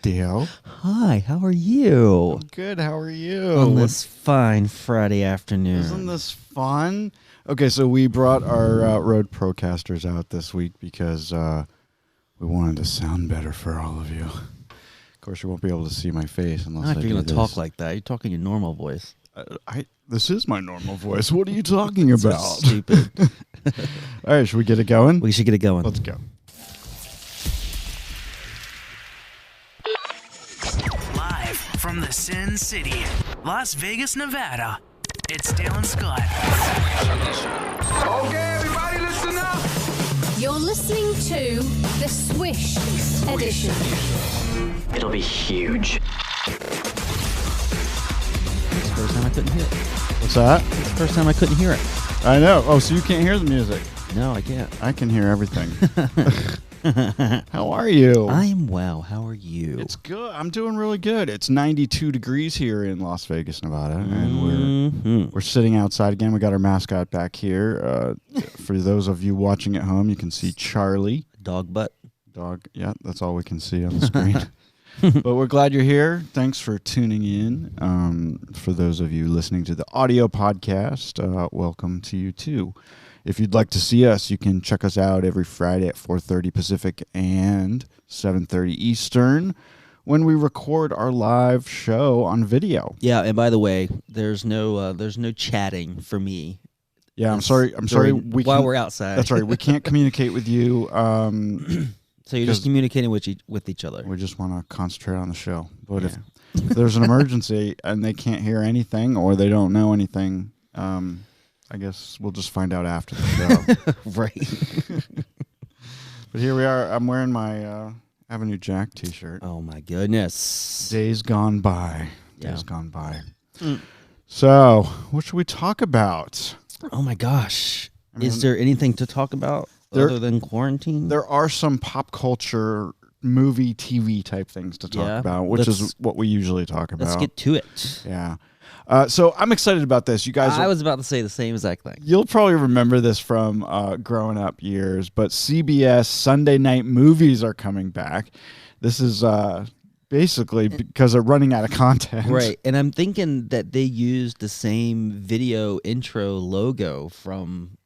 Theo. Hi, how are you? I'm good. How are you? On this fine Friday afternoon. Isn't this fun? Okay, so we brought our Rode Procasters out this week because we wanted to sound better for all of you. Of course, you won't be able to see my face unless Not I if you're do going to this. talk like that. You're talking your normal voice. This is my normal voice. What are you talking about? So stupid. All right, should we get it going? We should get it going. Let's go. Live from the Sin City, Las Vegas, Nevada, it's Dale and Scott. Okay, everybody listen up. You're listening to the Swish Edition. It'll be huge. It's the first time I couldn't hear it. What's that? It's the first time I couldn't hear it. I know. Oh, so you can't hear the music. No, I can't. I can hear everything. How are you? I am well. How are you? It's good. I'm doing really good. It's 92 degrees here in Las Vegas, Nevada, and we're sitting outside again. We got our mascot back here. For those of you watching at home, you can see Charlie. Dog butt. Dog. Yeah, that's all we can see on the screen. But we're glad you're here. Thanks for tuning in. For those of you listening to the audio podcast, welcome to you too. If you'd like to see us, you can check us out every Friday at 4:30 Pacific and 7:30 Eastern when we record our live show on video. Yeah, and by the way, there's no chatting for me. Yeah, I'm sorry. While we're outside. That's right. We can't communicate with you. So you're just communicating with each other. We just want to concentrate on the show. But if there's an emergency and they can't hear anything or they don't know anything, I guess we'll just find out after the show. Right. But here we are. I'm wearing my Avenue Jack t-shirt. Oh, my goodness. Days gone by. Yeah. Days gone by. So, what should we talk about? Oh, my gosh. I mean, is there anything to talk about other than quarantine? There are some pop culture movie, TV type things to talk about, which is what we usually talk about. Let's get to it. Yeah. So I'm excited about this. You guys, I was about to say the same exact thing. You'll probably remember this from growing up years, but CBS Sunday night movies are coming back. This is basically because they're running out of content. Right. And I'm thinking that they used the same video intro logo from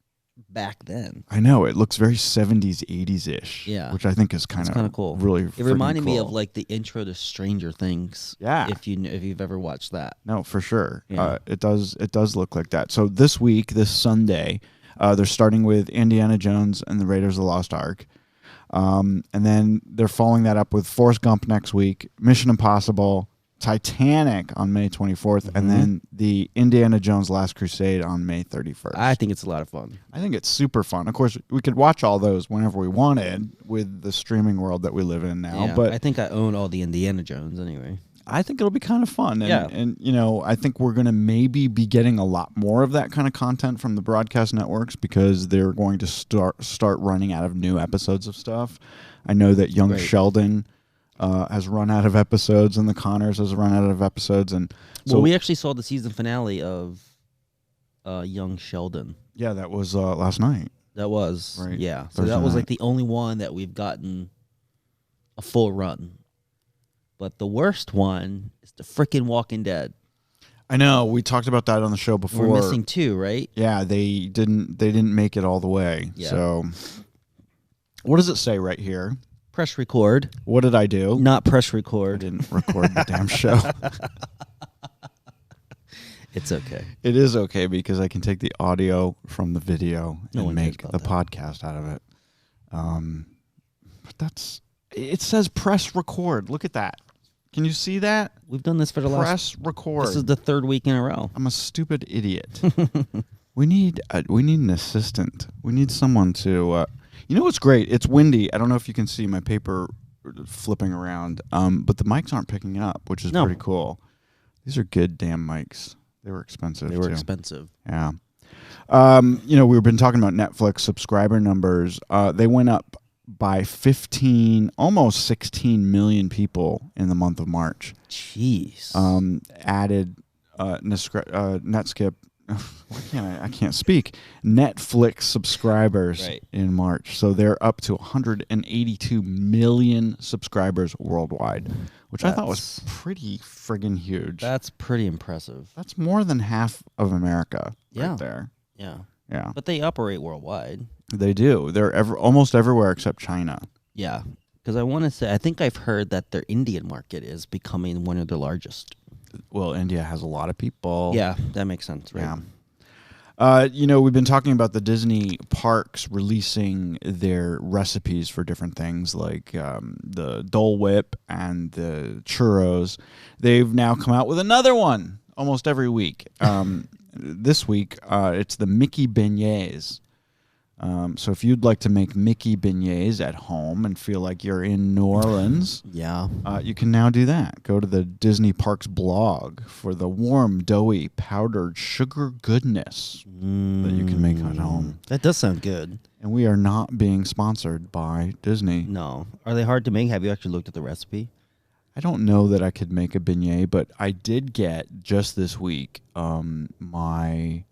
back then. I know. It looks very 70s, 80s-ish. Yeah. It think is kind of cool. Really It reminded me cool. of like the intro to Stranger Things. Yeah. If you've ever watched that. No, for sure. Yeah. It does look like that. So this week, this Sunday, they're starting with Indiana Jones and the Raiders of the Lost Ark. And then they're following that up with Forrest Gump next week, Mission Impossible, Titanic on May 24th, and then the Indiana Jones Last Crusade on May 31st. I think it's a lot of fun. I think it's super fun. Of course, we could watch all those whenever we wanted with the streaming world that we live in now. Yeah, but I think I own all the Indiana Jones anyway. I think it'll be kind of fun. And, Yeah. and you know, I think we're going to maybe be getting a lot more of that kind of content from the broadcast networks because they're going to start running out of new episodes of stuff. I know that Young Sheldon has run out of episodes, and The Connors has run out of episodes, and so we actually saw the season finale of Young Sheldon. Yeah, that was last night. That was Right. Yeah. So Thursday that was night. like the only one that we've gotten a full run. But the worst one is the frickin' Walking Dead. I know we talked about that on the show before. We're missing 2, right? Yeah, they didn't make it all the way. Yeah. So, what does it say right here? Press record. What did I do? Not press I record. didn't record the damn show. It's okay. It is okay because I can take the audio from the video No and one cares make about the that. podcast out of it. But it says press record. Look at that. Can you see that? We've done this for the last... Press record. This is the 3rd week in a row. I'm a stupid idiot. we need an assistant. We need someone to. You know what's great? It's windy. I don't know if you can see my paper flipping around, but the mics aren't picking up, which is pretty cool. These are good damn mics. They were expensive. They were too. expensive. Yeah. We've been talking about Netflix subscriber numbers. They went up by 15, almost 16 million people in the month of March. Jeez. Added Netscape Why can't I can't speak. Netflix subscribers Right. in March. So they're up to 182 million subscribers worldwide, which I thought was pretty friggin' huge. That's pretty impressive. That's more than half of America Yeah. right there. Yeah. Yeah, But they operate worldwide. they do. They're almost everywhere except China. Yeah. Because I want to say, I think I've heard that their Indian market is becoming one of the largest. Well, India has a lot of people. Yeah, that makes sense, right? Yeah. We've been talking about the Disney parks releasing their recipes for different things like the Dole Whip and the churros. They've now come out with another one almost every week. This week, it's the Mickey beignets. So if you'd like to make Mickey beignets at home and feel like you're in New Orleans, Yeah. you can now do that. Go to the Disney Parks blog for the warm, doughy, powdered sugar goodness that you can make at home. That does sound good. And we are not being sponsored by Disney. No. Are they hard to make? Have you actually looked at the recipe? I don't know that I could make a beignet, but I did get just this week my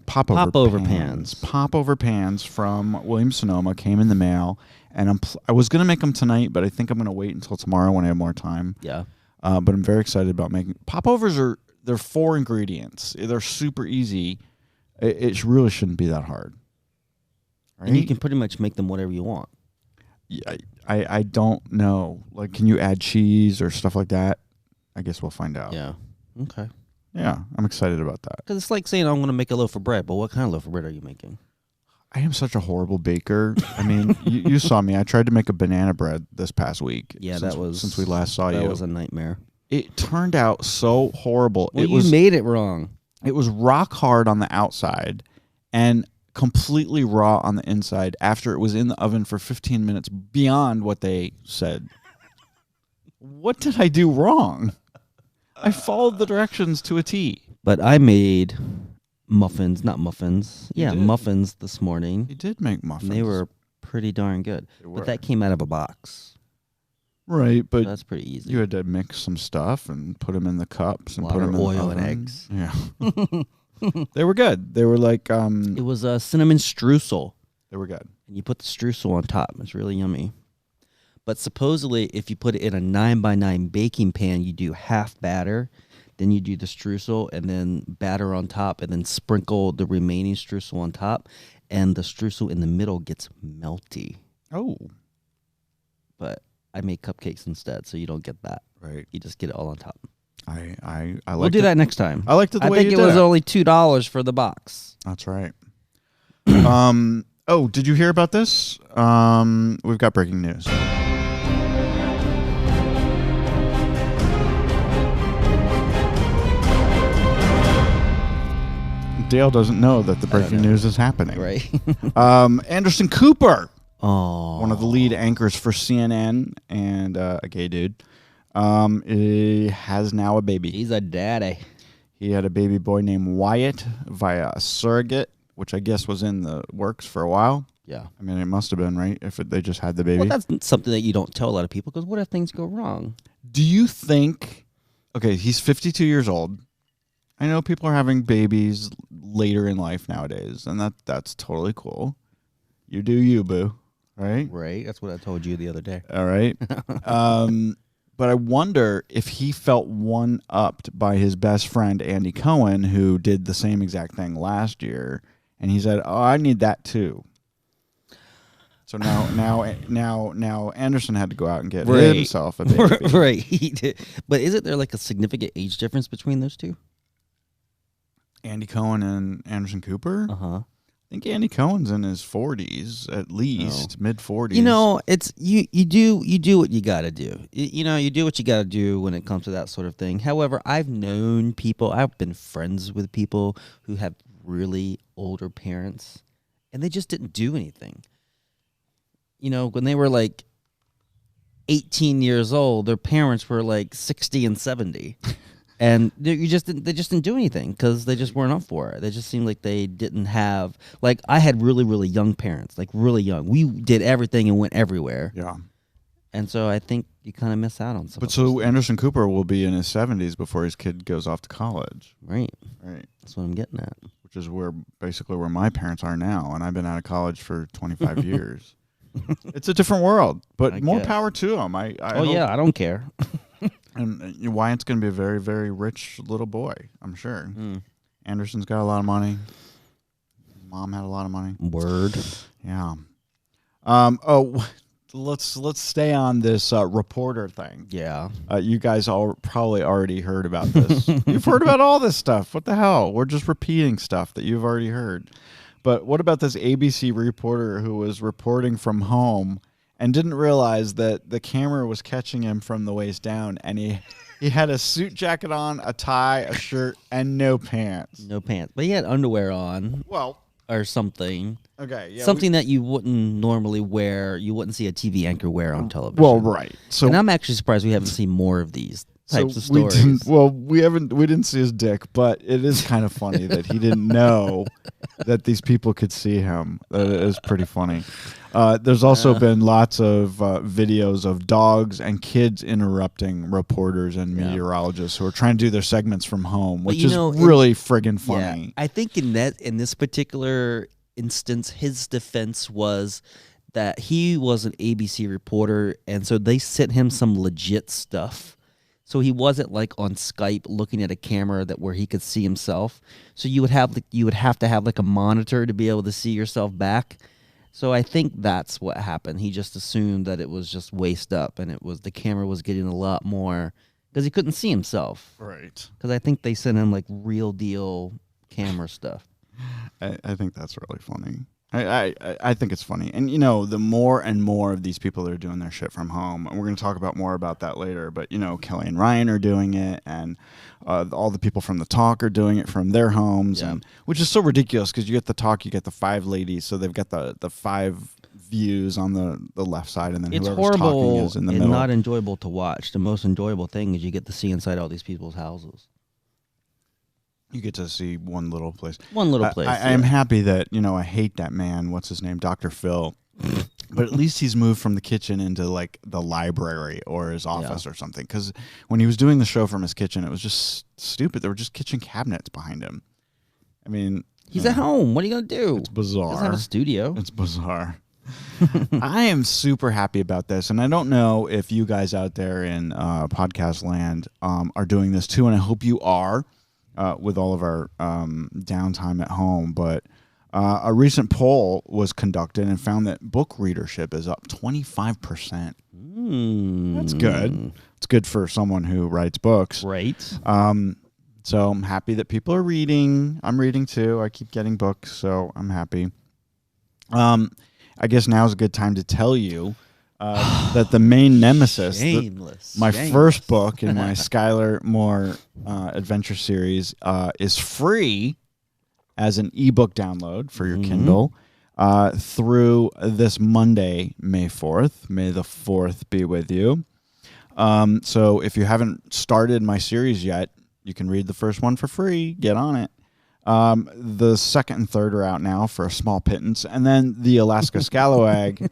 popover pans. Popover pans from Williams-Sonoma came in the mail, and I was going to make them tonight, but I think I'm going to wait until tomorrow when I have more time. Yeah. But I'm very excited about making popovers. They're 4 ingredients. They're super easy. It really shouldn't be that hard. Right? And you can pretty much make them whatever you want. Yeah, I don't know. Like, can you add cheese or stuff like that? I guess we'll find out. Yeah. Okay. Yeah, I'm excited about that. Because it's like saying I'm going to make a loaf of bread, but what kind of loaf of bread are you making? I am such a horrible baker. I mean, you saw me. I tried to make a banana bread this past week. Yeah, since we last saw you. That was a nightmare. It turned out so horrible. Well, you made it wrong. It was rock hard on the outside and completely raw on the inside after it was in the oven for 15 minutes beyond what they said. What did I do wrong? I followed the directions to a T. But I made muffins, not muffins. You Yeah, did? muffins this morning. You did make muffins. And they were pretty darn good. They were. But that came out of a box. Right, but So that's pretty easy. you had to mix some stuff and put them in the cups and Lot put of them in oil the and oven. eggs. Yeah. They were good. They were like It was a cinnamon streusel. they were good. And you put the streusel on top. It's really yummy. But supposedly, if you put it in a 9x9 baking pan, you do half batter. Then you do the streusel and then batter on top and then sprinkle the remaining streusel on top. And the streusel in the middle gets melty. Oh, But I make cupcakes instead, so you don't get that. right. You just get it all on top. I We'll liked do it. that next time. I liked it the I way think you it did was it. only $2 for the box. That's right. Oh, did you hear about this? We've got breaking news. Dale doesn't know that the breaking news is happening. Right? Anderson Cooper, Oh. one of the lead anchors for CNN and a gay dude, he has now a baby. He's a daddy. He had a baby boy named Wyatt via a surrogate, which I guess was in the works for a while. Yeah. I mean, it must have been, right? If they just had the baby. Well, that's something that you don't tell a lot of people because what if things go wrong? Do you think, okay, he's 52 years old. I know people are having babies later in life nowadays, and that's totally cool. You do you, boo. Right? Right? That's what I told you the other day. All right. But I wonder if he felt one-upped by his best friend, Andy Cohen, who did the same exact thing last year. And he said, oh, I need that too. So now Anderson had to go out and get Right. himself a baby. Right. He did. But isn't there like a significant age difference between those two? Andy Cohen and Anderson Cooper? Uh-huh. I think Andy Cohen's in his 40s, at least, mid-40s. You know, it's you do what you got to do. You do what you got to do when it comes to that sort of thing. However, I've known people, I've been friends with people who have really older parents, and they just didn't do anything. You know, when they were like 18 years old, their parents were like 60 and 70. And they just didn't do anything because they just weren't up for it. They just seemed like they didn't have, like, I had really, really young parents, like really young. We did everything and went everywhere. Yeah. And so I think you kind of miss out on some. But so Anderson Cooper will be in his 70s before his kid goes off to college. Right. Right. That's what I'm getting at. Which is basically where my parents are now, and I've been out of college for 25 years. It's a different world, but I more guess. power to them. I hope, I don't care. And Wyatt's going to be a very, very rich little boy, I'm sure. Mm. Anderson's got a lot of money. His mom had a lot of money. Word. Yeah. Let's stay on this reporter thing. Yeah. You guys all probably already heard about this. You've heard about all this stuff. What the hell? We're just repeating stuff that you've already heard. But what about this ABC reporter who was reporting from home and didn't realize that the camera was catching him from the waist down, and he had a suit jacket on, a tie, a shirt, and no pants. No pants. But he had underwear on Well, or something. okay. Yeah, Something that you wouldn't normally wear. You wouldn't see a TV anchor wear on television. well, right. So and I'm actually surprised we haven't seen more of these types of we stories. didn't see his dick, but it is kind of funny that he didn't know that these people could see him. That is pretty funny. There's also been lots of videos of dogs and kids interrupting reporters and meteorologists who are trying to do their segments from home, which is really friggin' funny. Yeah, I think in this particular instance, his defense was that he was an ABC reporter, and so they sent him some legit stuff. So he wasn't like on Skype looking at a camera where he could see himself. So you would have to have like a monitor to be able to see yourself back. So I think that's what happened. He just assumed that it was just waist up, and the camera was getting a lot more because he couldn't see himself. Right. Because I think they sent him like real deal camera stuff. I think that's really funny. I think it's funny. And, the more and more of these people that are doing their shit from home, and we're going to talk more about that later, but, Kelly and Ryan are doing it, and all the people from The Talk are doing it from their homes, and which is so ridiculous because you get The Talk, you get the 5 ladies, so they've got the 5 views on the left side, and then It's whoever's talking horrible is in the and middle. not enjoyable to watch. The most enjoyable thing is you get to see inside all these people's houses. You get to see one little place. One little place. I am happy that, I hate that man. What's his name? Dr. Phil. But at least he's moved from the kitchen into, like, the library or his office or something. Because when he was doing the show from his kitchen, it was just stupid. There were just kitchen cabinets behind him. I mean... He's at home. What are you going to do? It's bizarre. He doesn't have a studio. It's bizarre. I am super happy about this. And I don't know if you guys out there in podcast land are doing this too. And I hope you are. With all of our downtime at home, but a recent poll was conducted and found that book readership is up 25%. That's good. It's good for someone who writes books. Right. So I'm happy that people are reading. I'm reading too. I keep getting books, so I'm happy. I guess now's a good time to tell you that the main nemesis, my first book in my Skylar Moore adventure series, is free as an ebook download for your Kindle through this Monday, May 4th. May the 4th be with you. So if you haven't started my series yet, you can read the first one for free. Get on it. The second and third are out now for a small pittance. And then the Alaska Scalawag...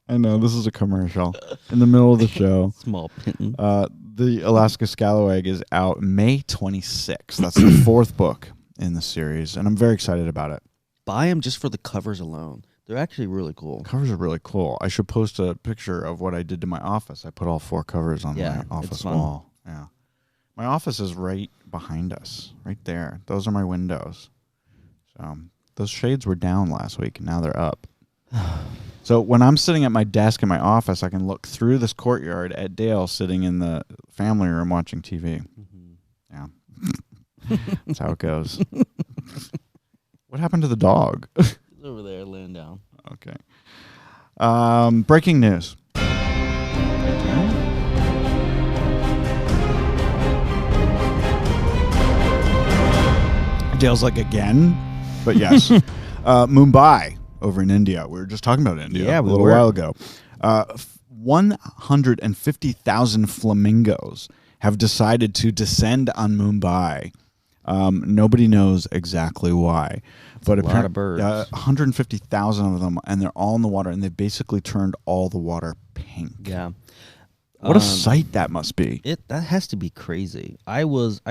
I know, this is a commercial in the middle of the show. Small pittance. The Alaska Scalawag is out May 26th. That's the 4th book in the series, and I'm very excited about it. Buy them just for the covers alone. They're actually really cool. Covers are really cool. I should post a picture of what I did to my office. I put all 4 covers on my office wall. Yeah, my office is right behind us, right there. Those are my windows. So those shades were down last week, and now they're up. So when I'm sitting at my desk in my office, I can look through this courtyard at Dale sitting in the family room watching TV. Yeah. That's how it goes. What happened to the dog? He's over there laying down. Okay. Breaking news. Dale's like, again? But yes. Mumbai. Over in India. We were just talking about India a little while ago. 150,000 flamingos have decided to descend on Mumbai Nobody knows exactly why. But a lot of birds. 150,000 of them, and they're all in the water, and they basically turned all the water pink. Yeah. What a sight that must be. That has to be crazy. I was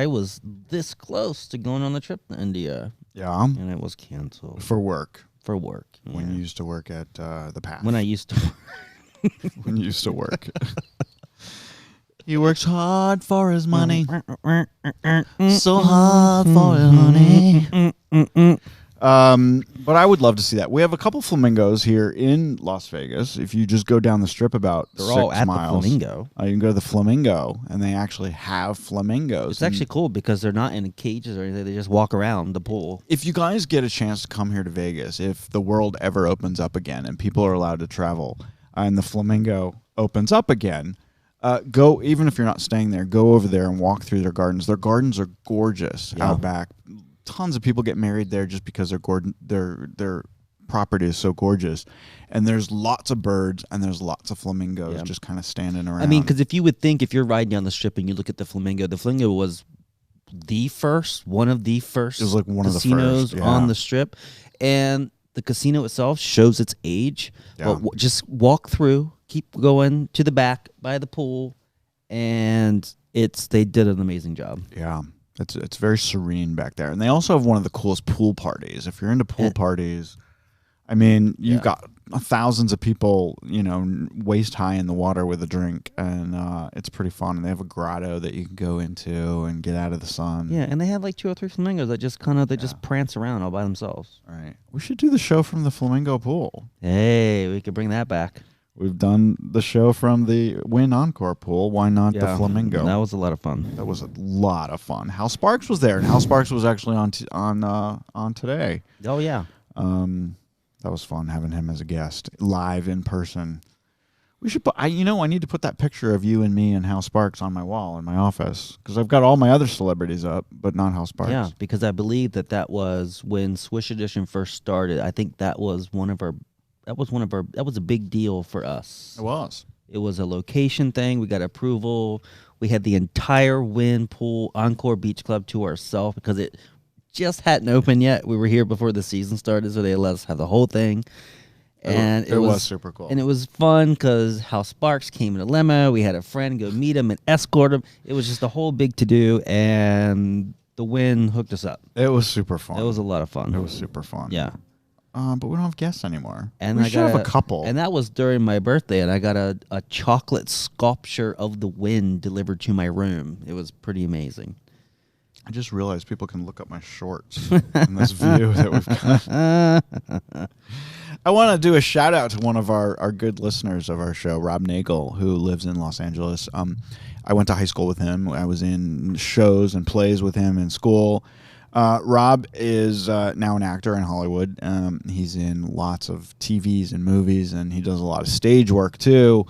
this close to going on the trip to India. Yeah. And it was canceled. For work. For work. When yeah. you used to work at the Path. When I used to When you used to work. He works hard for his money. So hard for his honey. But I would love to see that. We have a couple flamingos here in Las Vegas. If you just go down the strip about They're 6 all at miles, the Flamingo. You can go to the Flamingo, and they actually have flamingos. It's actually cool because they're not in cages or anything. They just walk around the pool. If you guys get a chance to come here to Vegas, if the world ever opens up again and people are allowed to travel, and the Flamingo opens up again, go, even if you're not staying there, go over there and walk through their gardens. Their gardens are gorgeous out back. Tons of people get married there just because their property is so gorgeous. And there's lots of birds and there's lots of flamingos just kind of standing around. I mean, because if you would think, if you're riding down the strip and you look at the Flamingo was one of the first it was like one casinos of the first, on the strip. And the casino itself shows its age. Yeah. But just walk through, keep going to the back by the pool, and they did an amazing job. Yeah. It's very serene back there. And they also have one of the coolest pool parties. If you're into pool parties, I mean, you've got thousands of people, waist high in the water with a drink, and it's pretty fun. And they have a grotto that you can go into and get out of the sun. Yeah, and they had like 2 or 3 flamingos that just just prance around all by themselves. Right. We should do the show from the Flamingo pool. Hey, we could bring that back. We've done the show from the Wynn Encore pool. Why not the Flamingo? That was a lot of fun. That was a lot of fun. Hal Sparks was there, and Hal Sparks was actually on today. Oh yeah. That was fun having him as a guest live in person. We should put. I need to put that picture of you and me and Hal Sparks on my wall in my office because I've got all my other celebrities up, but not Hal Sparks. Yeah, because I believe that was when Swish Edition first started. I think that was that was a big deal for us. It was. It was a location thing. We got approval. We had the entire Wynn Pool Encore Beach Club to ourselves because it just hadn't opened yet. We were here before the season started, so they let us have the whole thing. And it was super cool. And it was fun because Hal Sparks came in a limo. We had a friend go meet him and escort him. It was just a whole big to-do, and the Wynn hooked us up. It was super fun. It was a lot of fun. It was super fun. Yeah. But we don't have guests anymore. And we should have a couple. And that was during my birthday, and I got a chocolate sculpture of the Wynn delivered to my room. It was pretty amazing. I just realized people can look up my shorts in this view that we've got. I want to do a shout out to one of our good listeners of our show, Rob Nagel, who lives in Los Angeles. I went to high school with him. I was in shows and plays with him in school. Rob is now an actor in Hollywood. He's in lots of TVs and movies, and he does a lot of stage work too.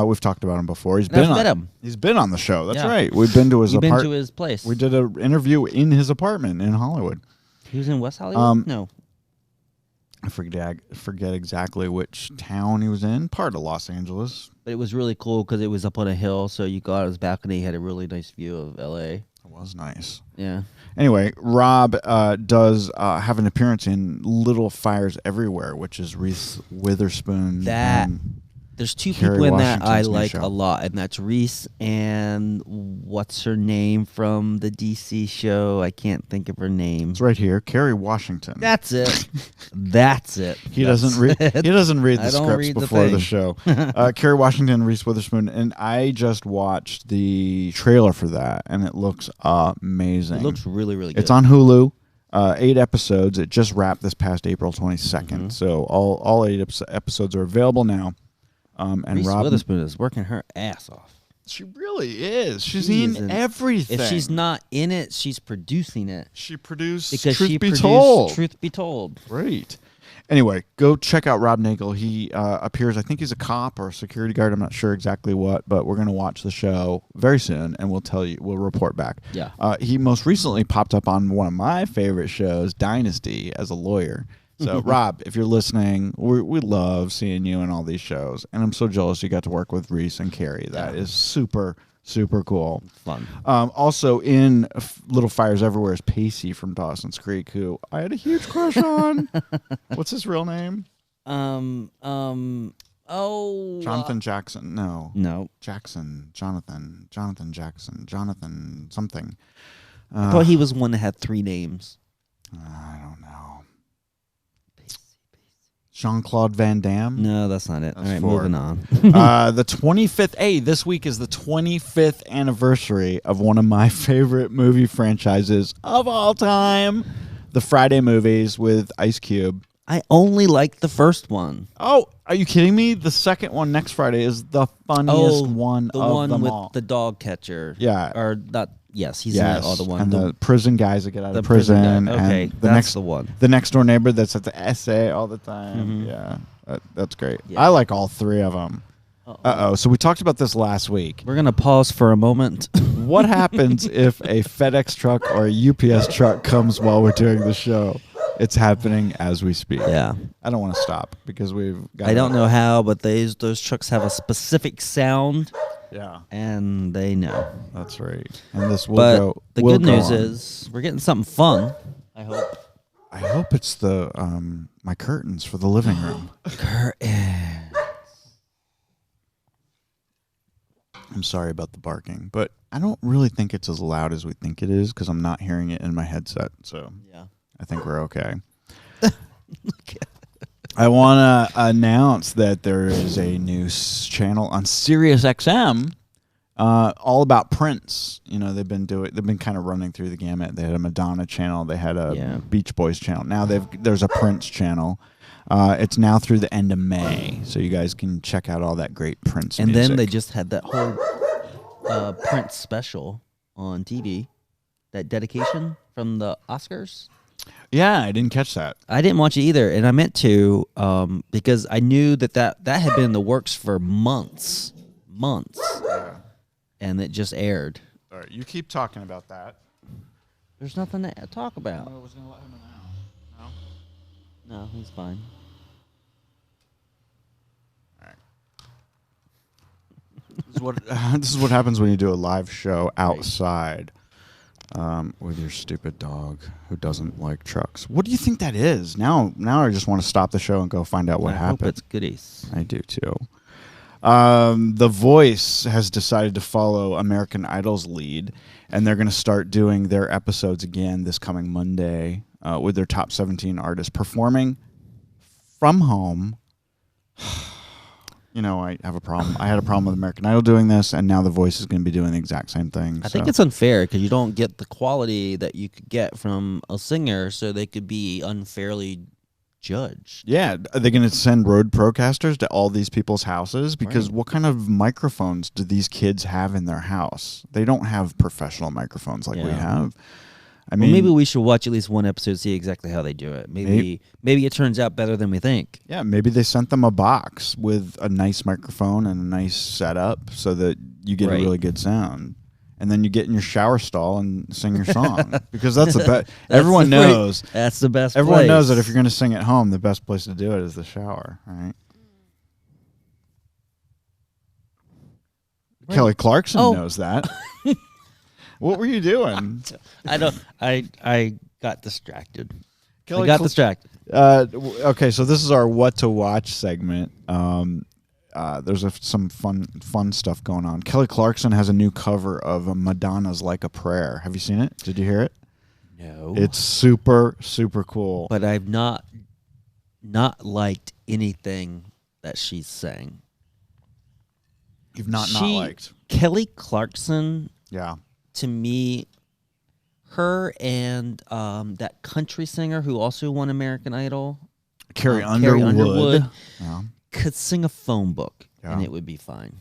We've talked about him before. He's been on the show. That's right. We've been to his apartment. Been to his place. We did an interview in his apartment in Hollywood. He was in West Hollywood? No. I forget exactly which town he was in. Part of Los Angeles. But it was really cool because it was up on a hill, so you got his balcony. He had a really nice view of L.A. It was nice. Yeah. Anyway, Rob does have an appearance in Little Fires Everywhere, which is Reese Witherspoon. There's 2 Kerry people in that Washington's I new like show. a lot, and that's Reese and what's her name from the DC show? I can't think of her name. It's right here, Kerry Washington. That's it. That's it. He doesn't read the scripts read before the show. Kerry Washington, Reese Witherspoon, and I just watched the trailer for that, and it looks amazing. It looks really, really good. It's on Hulu. 8 episodes. It just wrapped this past April 22nd. Mm-hmm. So all 8 episodes are available now. And Reese Rob Witherspoon is working her ass off. She really is. She's in everything. If she's not in it, she's producing it. She produced Because Truth she Be produced Told. Truth Be Told. Great. Anyway, go check out Rob Nagel. He appears, I think he's a cop or a security guard. I'm not sure exactly what, but we're going to watch the show very soon, and we'll report back. Yeah. He most recently popped up on one of my favorite shows, Dynasty, as a lawyer. So, Rob, if you're listening, we love seeing you in all these shows, and I'm so jealous you got to work with Reese and Carrie. That is super, Super cool. Fun. Also in Little Fires Everywhere is Pacey from Dawson's Creek, who I had a huge crush on. What's his real name? Jonathan Jackson. No. Jackson. Jonathan Jackson. Jonathan something. I thought he was one that had 3 names. I don't know. Jean-Claude Van Damme? No, that's not it. That's all right, 4. moving on. The 25th. Hey, this week is the 25th anniversary of one of my favorite movie franchises of all time, the Friday movies with Ice Cube. I only liked the first one. Oh, are you kidding me? The second one next Friday is the funniest one the of one them with all. the dog catcher. Yeah. Or not. Yes, he's in it all the one. And the prison guys that get out the of prison. guy. Okay, and that's the one. The next door neighbor that's at the essay all the time. Mhm. Yeah, that's great. Yeah. I like all 3 of them. Uh-oh. So we talked about this last week. We're going to pause for a moment. What happens if a FedEx truck or a UPS truck comes while we're doing the show? It's happening as we speak. Yeah. I don't want to stop because we've got I don't know how, but those trucks have a specific sound. Yeah. And they know. That's right. And this will But go. the will good go news on. is we're getting something fun. I hope. I hope it's the my curtains for the living room. I'm sorry about the barking, but I don't really think it's as loud as we think it is because I'm not hearing it in my headset. So Yeah. I think we're okay. I want to announce that there is a new channel on Sirius XM, all about Prince. You know, they've been kind of running through the gamut. They had a Madonna channel, they had a Beach Boys channel. Now there's a Prince channel. It's now through the end of May, so you guys can check out all that great Prince And music. then they just had that whole Prince special on TV, that dedication from the Oscars. Yeah, I didn't catch that. I didn't watch it either, and I meant to because I knew that had been in the works for months, and it just aired. All right, you keep talking about that. There's nothing to talk about. I was going to let him announce. No? No, he's fine. All right. This is what happens when you do a live show outside with your stupid dog who doesn't like trucks. What do you think that is? Now I just want to stop the show and go find out what I happened. hope it's goodies. I do too. The Voice has decided to follow American Idol's lead, and they're going to start doing their episodes again this coming Monday with their top 17 artists performing from home. You know, I have a problem. I had a problem with American Idol doing this, and now The Voice is going to be doing the exact same thing. I think it's unfair because you don't get the quality that you could get from a singer, so they could be unfairly judged. Yeah, are they going to send Rode Procasters to all these people's houses? Because what kind of microphones do these kids have in their house? They don't have professional microphones like we have. I mean, maybe we should watch at least one episode to see exactly how they do it. Maybe it turns out better than we think. Yeah, maybe they sent them a box with a nice microphone and a nice setup so that you get a really good sound. And then you get in your shower stall and sing your song. Because that's the best. Everyone knows. That's the best Everyone place. knows that if you're going to sing at home, the best place to do it is the shower, right? Kelly Clarkson knows that. What were you doing? I got distracted. Kelly I got distracted. Okay, so this is our what to watch segment. There's some fun stuff going on. Kelly Clarkson has a new cover of Madonna's "Like a Prayer." Have you seen it? Did you hear it? No. It's super cool. But I've not liked anything that she's sang. You've not liked Kelly Clarkson. Yeah. To me, her and that country singer who also won American Idol, Carrie Underwood. Yeah. could sing a phone book and Yeah. it would be fine.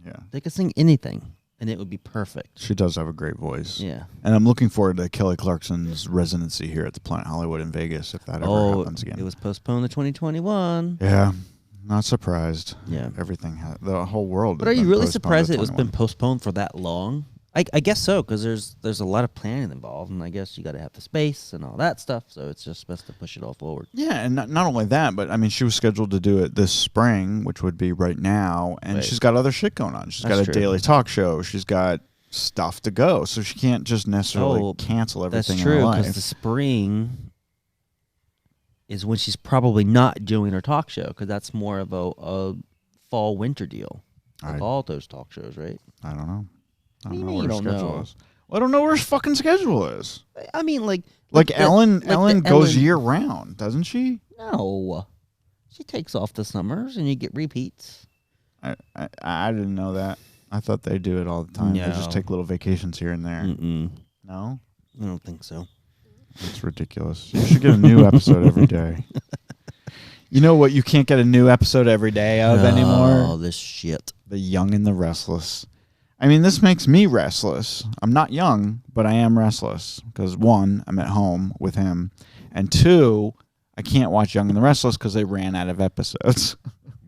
Yeah. They could sing anything and it would be perfect. She does have a great voice. Yeah. And I'm looking forward to Kelly Clarkson's residency here at the Planet Hollywood in Vegas if that ever happens again. It was postponed to 2021. Yeah. Not surprised. Yeah. Everything the whole world. But has are you been really postponed surprised to it was been 21. postponed for that long? I guess so, because there's a lot of planning involved, and I guess you got to have the space and all that stuff. So it's just best to push it all forward. Yeah, and not only that, but I mean, she was scheduled to do it this spring, which would be right now, and Right. she's got other shit going on. She's got That's a true. daily talk show. She's got stuff to go, so she can't just necessarily cancel everything That's in her true, life. because the spring is when she's probably not doing her talk show, because that's more of a fall winter deal. Like all those talk shows, right? I don't know. I What do don't you know mean what you her don't schedule know? is. Well, I don't know where her fucking schedule is. I mean, like Ellen the goes Ellen- year round, doesn't she? No, she takes off the summers, and you get repeats. I didn't know that. I thought they do it all the time. They just No. take little vacations here and there. Mm-mm. No? I don't think so. That's ridiculous. You should get a new episode every day. You know what you can't get a new episode every day of Oh, anymore? this shit. The Young and the Restless. I mean, this makes me restless. I'm not young, but I am restless. Because, one, I'm at home with him. And two, I can't watch Young and the Restless because they ran out of episodes.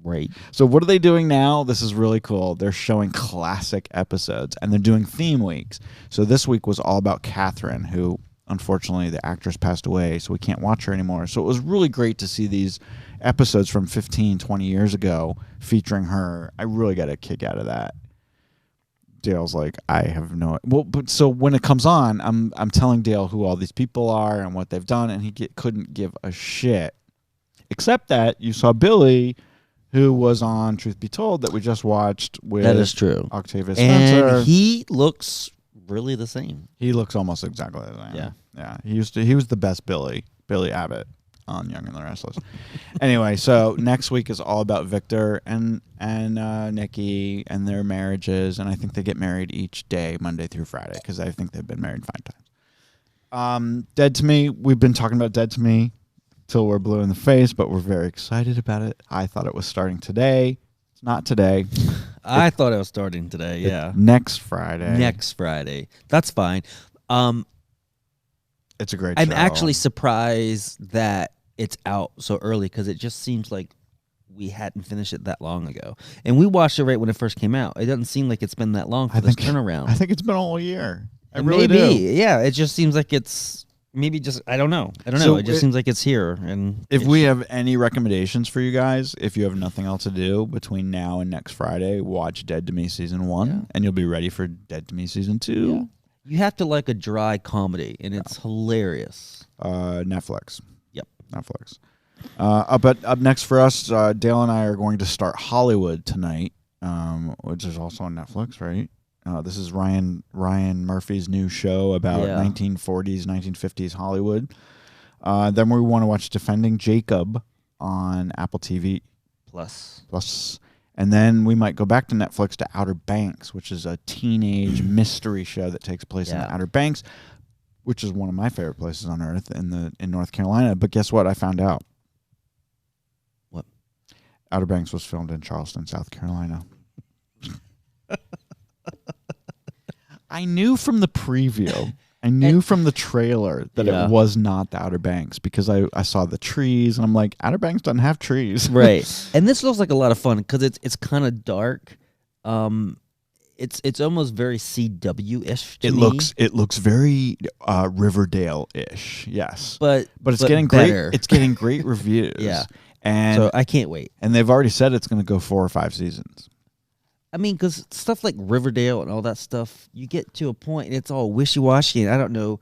Right. So what are they doing now? This is really cool. They're showing classic episodes, and they're doing theme weeks. So this week was all about Catherine, who, unfortunately, the actress passed away, so we can't watch her anymore. So it was really great to see these episodes from 15, 20 years ago featuring her. I really got a kick out of that. Dale's like, I have no... Well, but so when it comes on, I'm telling Dale who all these people are and what they've done, and he couldn't give a shit. Except that you saw Billy, who was on Truth Be Told, that we just watched with That is true. Octavia Spencer. And he looks really the same. He looks almost exactly the same. Yeah. Yeah. He was the best Billy Abbott on Young and the Restless. Anyway, so next week is all about Victor and Nikki and their marriages, and I think they get married each day, Monday through Friday, because I think they've been married 5 times. Dead to Me, we've been talking about Dead to Me till we're blue in the face, but we're very excited about it. I thought it was starting today. It's not today. I thought it was starting today. Yeah. Next Friday. Next Friday. That's fine. It's a great I'm show. actually surprised that it's out so early, because it just seems like we hadn't finished it that long ago. And we watched it right when it first came out. It doesn't seem like it's been that long for this turnaround. I think it's been all year. I It really may be. do. Yeah, it just seems like it's maybe just, I don't know. So It just seems like it's here. And If we have any recommendations for you guys, if you have nothing else to do between now and next Friday, watch Dead to Me Season 1, and you'll be ready for Dead to Me Season 2. Yeah. You have to like a dry comedy, and it's hilarious. Netflix. Yep. Netflix. Up next for us, Dale and I are going to start Hollywood tonight, which is also on Netflix, right? This is Ryan Murphy's new show about 1940s, 1950s Hollywood. Then we want to watch Defending Jacob on Apple TV Plus. And then we might go back to Netflix to Outer Banks, which is a teenage mystery show that takes place in the Outer Banks, which is one of my favorite places on earth in North Carolina. But guess what? I found out. What? Outer Banks was filmed in Charleston, South Carolina. I knew from the preview. I knew from the trailer that it was not the Outer Banks, because I saw the trees and I'm like, Outer Banks doesn't have trees. Right. And this looks like a lot of fun because it's kind of dark. It's almost very CW-ish to me. It looks very Riverdale-ish. Yes. But it's getting better. great. It's getting great reviews. Yeah. And so I can't wait. And they've already said it's going to go 4 or 5 seasons. I mean, because stuff like Riverdale and all that stuff, you get to a point and it's all wishy-washy, and I don't know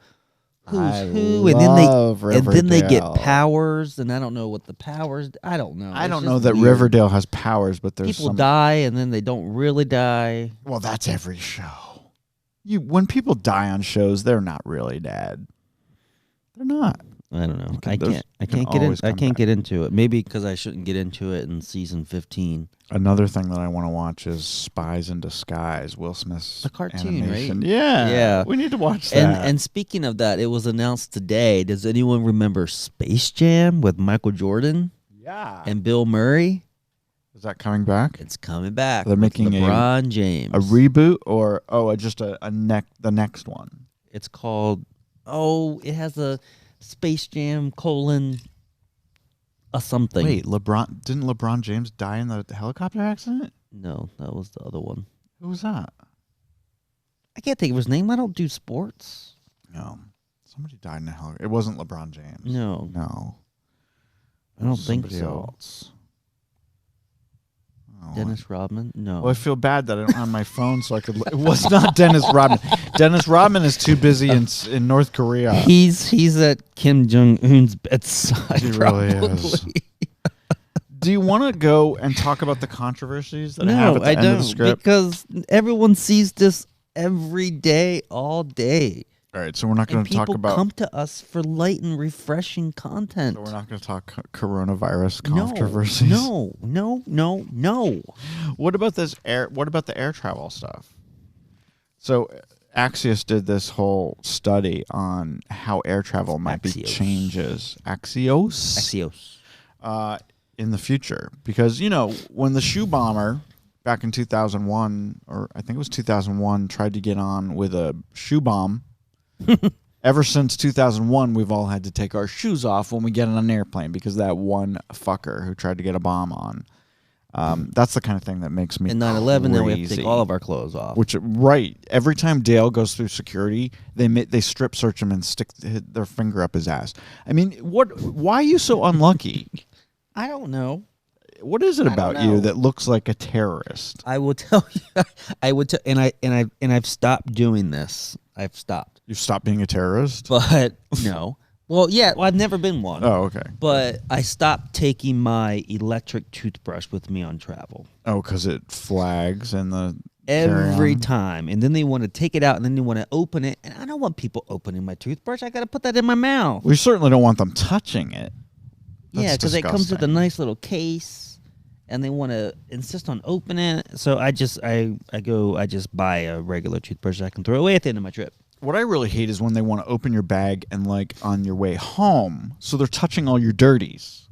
who's who, and then they get powers, and I don't know what the powers. I don't know. I don't know that Riverdale has powers, but there's people die and then they don't really die. Well, that's every show. When people die on shows, they're not really dead. They're not. I don't know. I can't get into it. Maybe because I shouldn't get into it in season 15. Another thing that I want to watch is Spies in Disguise, Will Smith's the cartoon, animation. right? Yeah. We need to watch that. And speaking of that, it was announced today. Does anyone remember Space Jam with Michael Jordan? Yeah. And Bill Murray? Is that coming back? It's coming back. They're making LeBron James. A reboot or just the next one? It's called it has a Space Jam : a something. Wait, didn't LeBron James die in the helicopter accident? No, that was the other one. Who was that? I can't think of his name. I don't do sports. No. Somebody died in a helicopter. It wasn't LeBron James. No. No. I don't think Somebody so. else. Oh, Dennis Rodman? No. Well, I feel bad that I don't have my phone, so I could. It was not Dennis Rodman. Dennis Rodman is too busy in North Korea. He's at Kim Jong Un's bedside. He really probably. is. Do you want to go and talk about the controversies that I have No, at the I end of the don't, script? because everyone sees this every day, all day. All right, so we're not going And to talk people about. come to us for light and refreshing content. So we're not going to talk coronavirus controversies. No. What about this air? What about the air travel stuff? So Axios did this whole study on how air travel might be Axios. changes. Axios. In the future, because when the shoe bomber back in 2001, or I think it was 2001, tried to get on with a shoe bomb. Ever since 2001, we've all had to take our shoes off when we get on an airplane because of that one fucker who tried to get a bomb on. That's the kind of thing that makes me. And 9/11, then we have to crazy. take all of our clothes off. Which every time Dale goes through security, they strip search him and stick their finger up his ass. I mean, why are you so unlucky? I don't know. What is it about know. you that looks like a terrorist? I will tell you. I've stopped doing this. I've stopped. You've stopped being a terrorist? But no. Well, yeah. Well, I've never been one. Oh, okay. But I stopped taking my electric toothbrush with me on travel. Oh, because it flags and the Every carry-on? time. And then they want to take it out and then they want to open it. And I don't want people opening my toothbrush. I got to put that in my mouth. We certainly don't want them touching it. Yeah, That's because it comes with a disgusting. nice little case, and they want to insist on opening it. So I just buy a regular toothbrush I can throw away at the end of my trip. What I really hate is when they want to open your bag and on your way home, so they're touching all your dirties.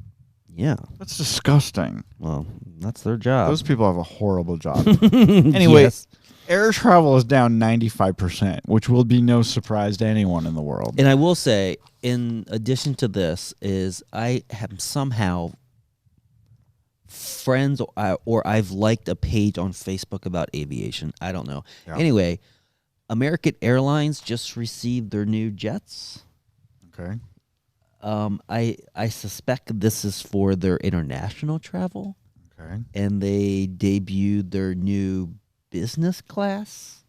Yeah, That's disgusting. well, that's their job. Those people have a horrible job. Anyway, Yes. air travel is down 95%, which will be no surprise to anyone in the world. And I will say, in addition to this, is I have somehow friends or I've liked a page on Facebook about aviation. I don't know. Yeah. Anyway, American Airlines just received their new jets. Okay. I suspect this is for their international travel, Okay. and they debuted their new business class.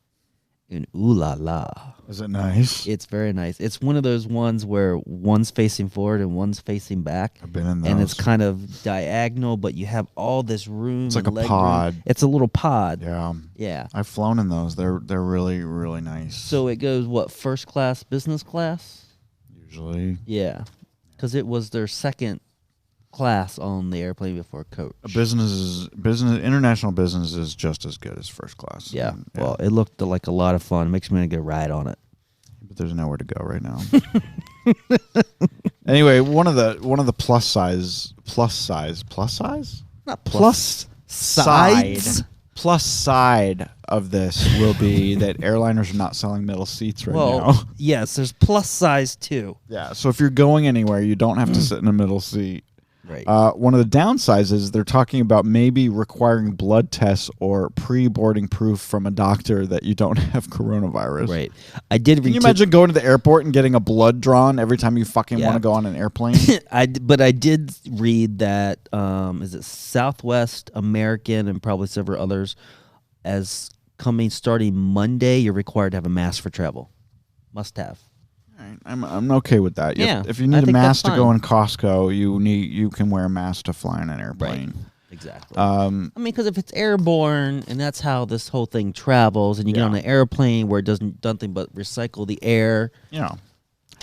And ooh la la. Is it nice? It's very nice. It's one of those ones where one's facing forward and one's facing back. I've been in those. And it's kind of diagonal, but you have all this room. It's like and a leg pod. room. It's a little pod. Yeah. Yeah. I've flown in those. They're really, really nice. So it goes, what, first class, business class? Usually. Yeah. Because it was their second class on the airplane before coach. International business is just as good as first class. Yeah. And, Well, it looked like a lot of fun. It makes me want to get a ride on it. but there's nowhere to go right now. Anyway, one of the plus size Not plus sides? plus side of this will be that airliners are not selling middle seats right Well, now. yes, there's plus size too. Yeah, so if you're going anywhere, you don't have to sit in a middle seat. Right. One of the downsides is they're talking about maybe requiring blood tests or pre-boarding proof from a doctor that you don't have coronavirus. Right. I did Can you read imagine going to the airport and getting a blood drawn every time you fucking want Yeah. to go on an airplane? But I did read that is it Southwest American and probably several others starting Monday, you're required to have a mask for travel. Must have. All right, I'm okay with that. Yeah, If you I need a think mask that's to go fine. in Costco, you can wear a mask to fly in an airplane. Exactly. I Um, mean, because if it's airborne and that's how this whole thing travels, and you get on Yeah. an airplane where it doesn't nothing but recycle the air.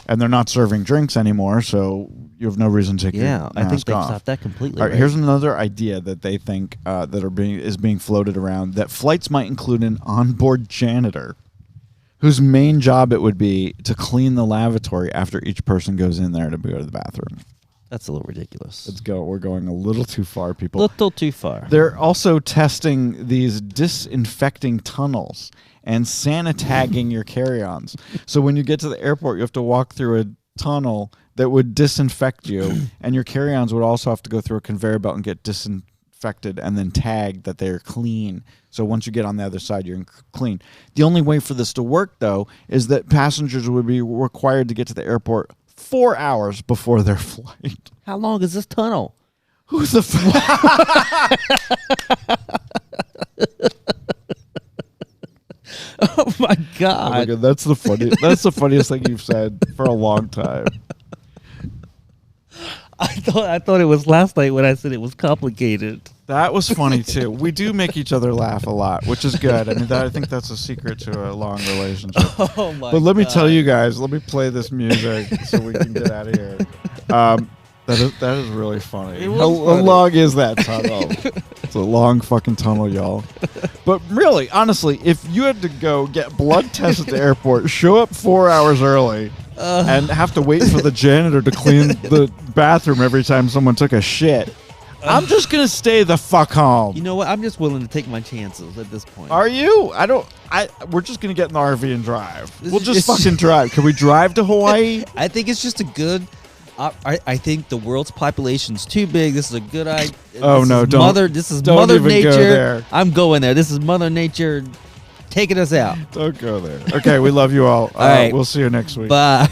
And they're not serving drinks anymore, so you have no reason to take your Yeah, I think mask they've off. stopped that completely. All right, right? here's another idea that they think is being floated around, that flights might include an onboard janitor whose main job it would be to clean the lavatory after each person goes in there to go to the bathroom. That's a little ridiculous. Let's go. We're going a little too far, people. Little too far. They're also testing these disinfecting tunnels and sanitagging your carry-ons. So when you get to the airport, you have to walk through a tunnel that would disinfect you, and your carry-ons would also have to go through a conveyor belt and get disinfected disinfected and then tagged that they're clean. So once you get on the other side, you're clean. The only way for this to work, though, is that passengers would be required to get to the airport 4 hours before their flight. How long is this tunnel? Who's the Oh my God! Oh my God, that's the funniest thing you've said for a long time. I thought it was last night when I said it was complicated. That was funny too. We do make each other laugh a lot, which is good. I mean, I think that's a secret to a long relationship. Oh my! But let me tell you guys. Let me play this music so we can get out of here. That is really funny. How long is that tunnel? It's a long fucking tunnel, y'all. But really, honestly, if you had to go get blood tests at the airport, show up 4 hours early, and have to wait for the janitor to clean the bathroom every time someone took a shit, I'm just gonna stay the fuck home. You know what? I'm just willing to take my chances at this point. Are you? We're just gonna get in the RV and drive. We'll just It's- fucking drive. Can we drive to Hawaii? I think it's just a good. I think the world's population's too big. This is a good idea. Oh, no, don't. This is don't Mother even go Nature. there. I'm going there. This is Mother Nature taking us out. Don't go there. Okay, we love you all. All right. We'll see you next week. Bye.